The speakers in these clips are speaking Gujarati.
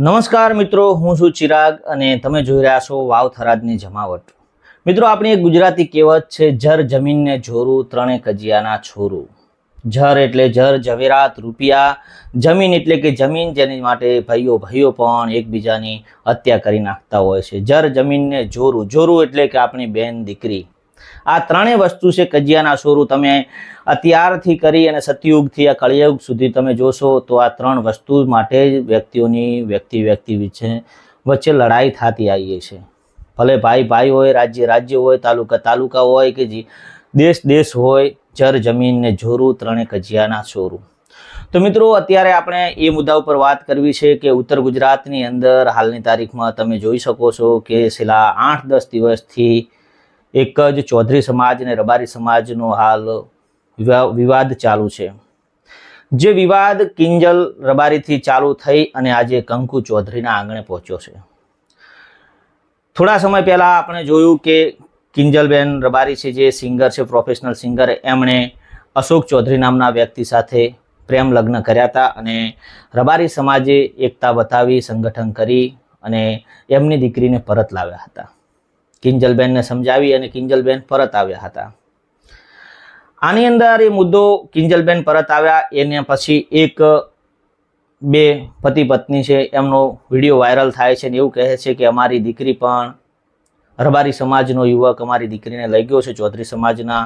નમસ્કાર મિત્રો, હું છું ચિરાગ અને તમે જોઈ રહ્યા છો વાવ થરાદની જમાવટ। મિત્રો, આપણી એક ગુજરાતી કહેવત છે, જર જમીનને જોરું ત્રણે કજિયાના છોરું। જર એટલે જર, ઝવેરાત, રૂપિયા। જમીન એટલે કે જમીન, જેની માટે ભાઈઓ પણ એકબીજાની હત્યા કરી નાખતા હોય છે। જર જમીનને જોરું, જોરું એટલે કે આપણી બેન દીકરી। આ ત્રણેય વસ્તુ છે કજિયાના છોરું। તમે અત્યારથી કરી અને સતયુગથી આ કળિયુગ સુધી તમે જોશો તો આ ત્રણ વસ્તુ માટે વ્યક્તિઓની વ્યક્તિ વચ્ચે લડાઈ થતી આવી છે। ભલે ભાઈ હોય, રાજ્ય હોય, તાલુકા હોય કે દેશ હોય। જર જમીનને જોરું ત્રણે કજિયાના છોરું। તો મિત્રો, અત્યારે આપણે એ મુદ્દા ઉપર વાત કરવી છે કે ઉત્તર ગુજરાતની અંદર હાલની તારીખમાં તમે જોઈ શકો છો કે છેલ્લા 8-10 દિવસથી એક જ ચૌધરી સમાજ અને રબારી સમાજનો હાલ વિવાદ ચાલુ છે। જે વિવાદ કિંજલ રબારીથી ચાલુ થઈ અને આજે કંકુ ચૌધરીના આંગણે પહોંચ્યો છે। થોડા સમય પહેલા આપણે જોયું કે કિંજલબેન રબારી છે, જે સિંગર છે, પ્રોફેશનલ સિંગર, એમણે અશોક ચૌધરી નામના વ્યક્તિ સાથે પ્રેમ લગ્ન કર્યા હતા અને રબારી સમાજે એકતા બતાવી, સંગઠન કરી અને એમની દીકરીને પરત લાવ્યા હતા। કિંજલબેનને સમજાવી અને કિંજલબેન પરત આવ્યા હતા। આની અંદર એ મુદ્દો કિંજલબેન પરત આવ્યા એને પછી બે પતિ પત્ની છે, એમનો વિડીયો વાયરલ થાય છે અને એવું કહે છે કે અમારી દીકરી પણ, રબારી સમાજનો યુવક અમારી દીકરીને લઈ ગયો છે, ચૌધરી સમાજના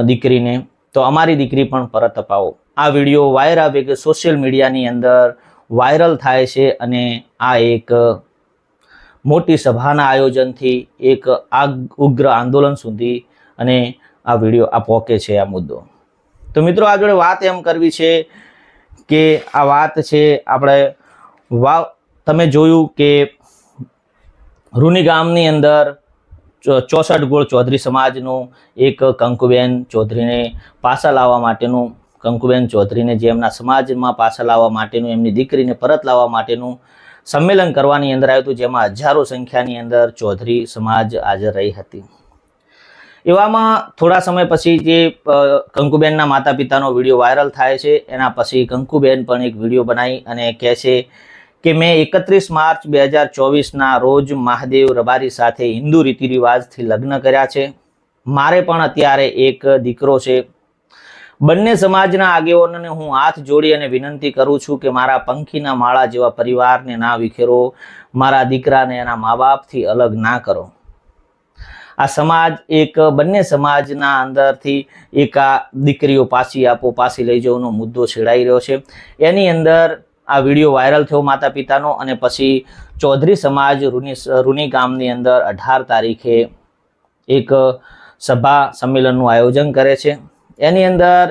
દીકરીને, તો અમારી દીકરી પણ પરત અપાવો। આ વિડીયો વાયરલ કે સોશિયલ મીડિયાની અંદર વાયરલ થાય છે અને આ એક મોટી સભાના આયોજનથી એક ઉગ્ર આંદોલન સુધી અને આ વિડીયો આ પોકે છે આ મુદ્દો। તો મિત્રો, આગળ વાત એમ કરવી છે કે આ વાત છે આપણે તમે જોયું કે રૂની ગામની અંદર 64 ગોળ ચૌધરી સમાજનું એક કંકુબેન ચૌધરીને પાછા લાવવા માટેનું, કંકુબેન ચૌધરીને જે એમના સમાજમાં પાછા લાવવા માટેનું, એમની દીકરીને પરત લાવવા માટેનું સંમેલન કરવાની અંદર આવ્યું હતું, જેમાં હજારો સંખ્યાની અંદર ચૌધરી સમાજ હાજર રહી હતી। એવામાં થોડા સમય પછી જે કંકુબેનના માતા પિતાનો વિડીયો વાયરલ થાય છે, એના પછી કંકુબેન પણ એક વિડીયો બનાવી અને કહે છે કે મેં 31 માર્ચ 2024ના રોજ મહાદેવ રબારી સાથે હિન્દુ રીતિ રિવાજથી લગ્ન કર્યા છે। મારે પણ અત્યારે એક દીકરો છે। બંને સમાજના આગેવાનોને હું હાથ જોડી અને વિનંતી કરું છું કે મારા પંખીના માળા જેવા પરિવારને ના વિખેરો, મારા દીકરાને એના મા બાપથી અલગ ના કરો। આ સમાજ બંને સમાજના અંદરથી એક આ દીકરીઓ પાછી આપો, પાછી લઈ જવાનો મુદ્દો છેડાઈ રહ્યો છે। એની અંદર આ વિડીયો વાયરલ થયો માતા પિતાનો અને પછી ચૌધરી સમાજ રૂની ગામની અંદર 18 તારીખે એક સભા સંમેલનનું આયોજન કરે છે। એની અંદર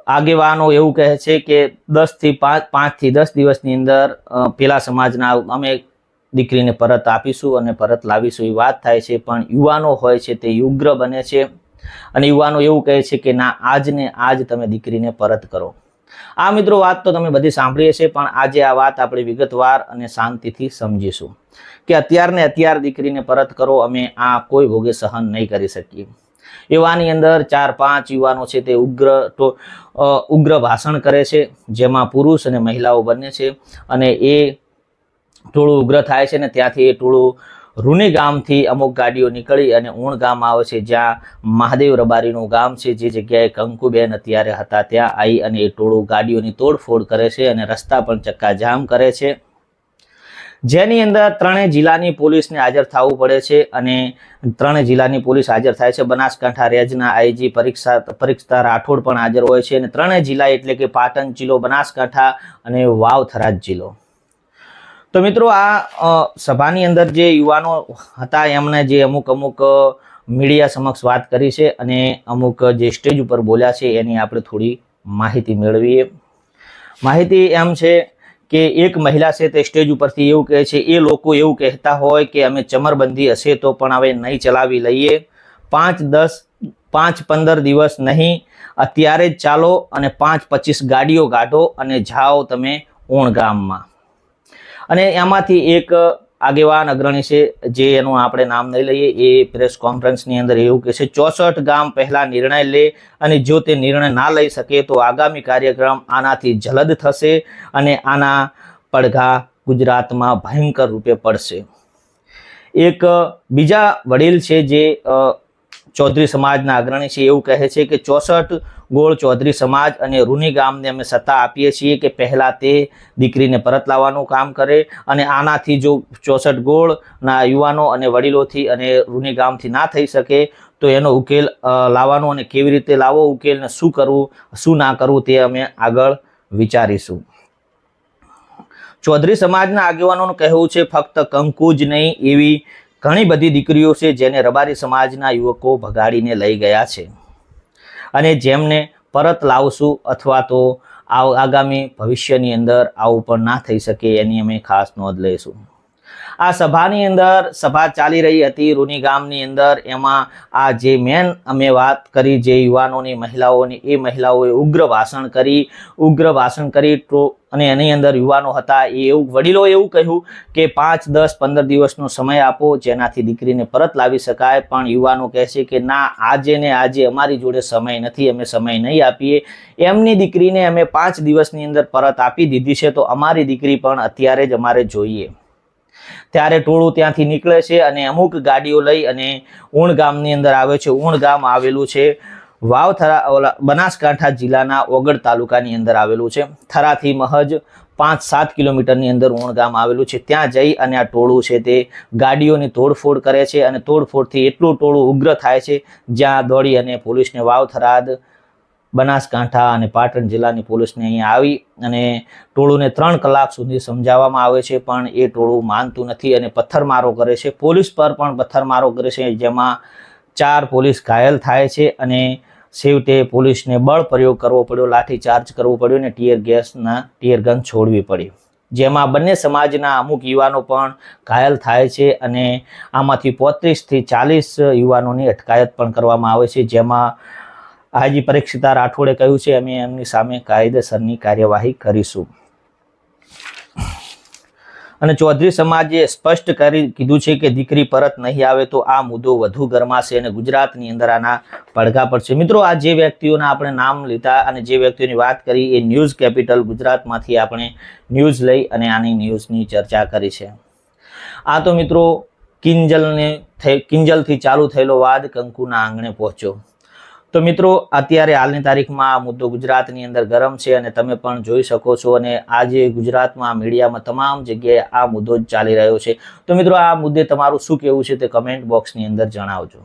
આગેવાનો એવું કહે છે કે 5 થી 10 દિવસની અંદર પેલા સમાજના અમે દીકરીને પરત આપીશું અને પરત લાવીશું એ વાત થાય છે, પણ યુવાનો હોય છે તે ઉગ્ર બને છે અને યુવાનો એવું કહે છે કે ના, આજને આજ તમે દીકરીને પરત કરો। આ મિત્રો, વાત તો તમે બધી સાંભળીએ છે, પણ આજે આ વાત આપણે વિગતવાર અને શાંતિથી સમજીશું કે અત્યાર દીકરીને પરત કરો, અમે આ કોઈ ભોગે સહન નહીં કરી શકીએ। એવાની અંદર 4-5 યુવાનો છે તે ઉગ્ર ભાષણ કરે છે, જેમાં પુરુષ અને મહિલાઓ બંને છે અને એ ટોળું ઉગ્ર થાય છે ને ત્યાંથી એ ટોળું રૂની ગામથી અમુક ગાડીઓ નીકળી અને ઊણ ગામ આવે છે, જ્યાં મહાદેવ રબારીનું ગામ છે, જે જગ્યાએ કંકુબેન અત્યારે હતા ત્યાં આવી અને એ ટોળું ગાડીઓની તોડફોડ કરે છે અને રસ્તા પણ ચક્કાજામ કરે છે, જેની અંદર 3 જિલ્લાની પોલીસને હાજર થવું પડે છે અને 3 જિલ્લાની પોલીસ હાજર થાય છે। બનાસકાંઠા રેન્જના આઈજી પરીક્ષા રાઠોડ પણ હાજર હોય છે અને 3 જિલ્લા એટલે કે પાટણ જિલ્લો, બનાસકાંઠા અને વાવ થરાદ જિલ્લો। તો મિત્રો, આ સભાની અંદર જે યુવાનો હતા એમણે જે અમુક મીડિયા સમક્ષ વાત કરી છે અને અમુક જે સ્ટેજ ઉપર બોલ્યા છે એની આપણે થોડી માહિતી મેળવીએ। માહિતી એમ છે કે એક મહિલા છે તે સ્ટેજ ઉપરથી એવું કહે છે, એ લોકો એવું કહેતા હોય કે અમે ચમરબંધી હશે તો પણ હવે નહીં ચલાવી લઈએ, 5-15 દિવસ નહીં, અત્યારે જ ચાલો અને 5-25 ગાડીઓ કાઢો અને જાઓ તમે ઊણ ગામમાં। અને એમાંથી એક આગેવાન અગ્રણી છે, જે એનું આપણે નામ નહીં લઈએ, એ પ્રેસ કોન્ફરન્સની અંદર એવું કહે છે 64 ગામ પહેલા નિર્ણય લે અને જો તે નિર્ણય ના લઈ શકે તો આગામી કાર્યક્રમ આનાથી જલદ થશે અને આના પડઘા ગુજરાતમાં ભયંકર રૂપે પડશે. એક બીજા વડીલ છે જે ચૌધરી સમાજના અગ્રણી છે, એવું કહે છે કે 64 ગોળ ચૌધરી સમાજ અને રૂની ગામને અમે સત્તા આપીએ છીએ કે પહેલાં તે દીકરીને પરત લાવવાનું કામ કરે, અને આનાથી જો 64 ગોળના યુવાનો અને વડીલોથી અને રૂની ગામથી ના થઈ શકે તો એનો ઉકેલ લાવવાનો, અને કેવી રીતે લાવવો ઉકેલને શું કરવું શું ના કરવું તે અમે આગળ વિચારીશું. ચૌધરી સમાજના આગેવાનોનું કહેવું છે ફક્ત કંકુ જ નહીં, એવી ઘણી બધી દીકરીઓ છે જેને રબારી સમાજના યુવકો ભગાડીને લઈ ગયા છે, અને જેમને પરત લાવશું અથવા તો આગામી ભવિષ્યની અંદર આવું પણ ના થઈ શકે એની અમે ખાસ નોંધ લઈશું. આ સભાની અંદર સભા ચાલી રહી હતી રૂની ગામની અંદર. એમાં આ જે મેન અમે વાત કરી જે યુવાનોની મહિલાઓની, એ મહિલાઓએ ઉગ્ર ભાષણ કરી અને એની અંદર યુવાનો હતા એવું વડીલોએ એવું કહ્યું કે 5, 10, 15 દિવસનો સમય આપો જેનાથી દીકરીને પરત લાવી શકાય. પણ યુવાનો કહે છે કે ના, આજે ને આજે અમારી જોડે સમય નથી, અમે સમય નહીં આપીએ. એમની દીકરીને અમે 5 દિવસની અંદર પરત આપી દીધી છે, તો અમારી દીકરી પણ અત્યારે જ અમારે જોઈએ. ત્યારે ટોળું ત્યાંથી નીકળે છે અને અમુક ગાડીઓ લઈ અને ઊણ ગામની અંદર આવે છે. ઊણ ગામ આવેલું છે વાવથરા, બનાસકાંઠા જિલ્લાના ઓગળ તાલુકાની અંદર આવેલું છે. થરાથી મહજ 5-7 કિલોમીટરની અંદર ઊણ ગામ આવેલું છે. ત્યાં જઈ અને આ ટોળું છે તે ગાડીઓની તોડફોડ કરે છે, અને તોડફોડથી એટલું ટોળું ઉગ્ર થાય છે જ્યાં દોડી અને પોલીસને વાવથરાદ, બનાસકાંઠા અને પાટણ જિલ્લાની પોલીસને અહીંયા આવી અને ટોળુને 3 કલાક સુધી સમજાવવામાં આવે છે, પણ એ ટોળું માનતું નથી અને પથ્થરમારો કરે છે. પોલીસ પર પણ પથ્થરમારો કરે છે, જેમાં 4 પોલીસ ઘાયલ થાય છે અને છેવટે પોલીસને બળ પ્રયોગ કરવો પડ્યો, લાઠીચાર્જ કરવો પડ્યો અને ટીયર ગન છોડવી પડી, જેમાં બંને સમાજના અમુક યુવાનો પણ ઘાયલ થાય છે. અને આમાંથી 35 થી 40 યુવાનોની અટકાયત પણ કરવામાં આવે છે, જેમાં આજી પરીક્ષિતા રાઠોડે કહ્યું છે અમે એમની સામે કાયદેસરની કાર્યવાહી કરીશું. અને ચૌધરી સમાજે સ્પષ્ટ કીધું છે કે દીકરી પરત નહીં આવે તો આ મુદ્દો વધુ ગરમાશે અને ગુજરાતની અંદર આના પડઘા પડશે. મિત્રો, આ જે વ્યક્તિઓના આપણે નામ લીધા અને જે વ્યક્તિઓની વાત કરી એ ન્યૂઝ કેપિટલ ગુજરાતમાંથી આપણે ન્યૂઝ લઈ અને આની ન્યૂઝની ચર્ચા કરી છે. આ તો મિત્રો કિંજલથી ચાલુ થયેલો વાદ કંકુના આંગણે પહોંચ્યો. તો મિત્રો, અત્યારે હાલની તારીખમાં આ મુદ્દો ગુજરાતની અંદર ગરમ છે અને તમે પણ જોઈ શકો છો, અને આજે ગુજરાતમાં મીડિયામાં તમામ જગ્યાએ આ મુદ્દો જ ચાલી રહ્યો છે. તો મિત્રો, આ મુદ્દે તમારું શું કહેવું છે તે કમેન્ટ બોક્સની અંદર જણાવજો.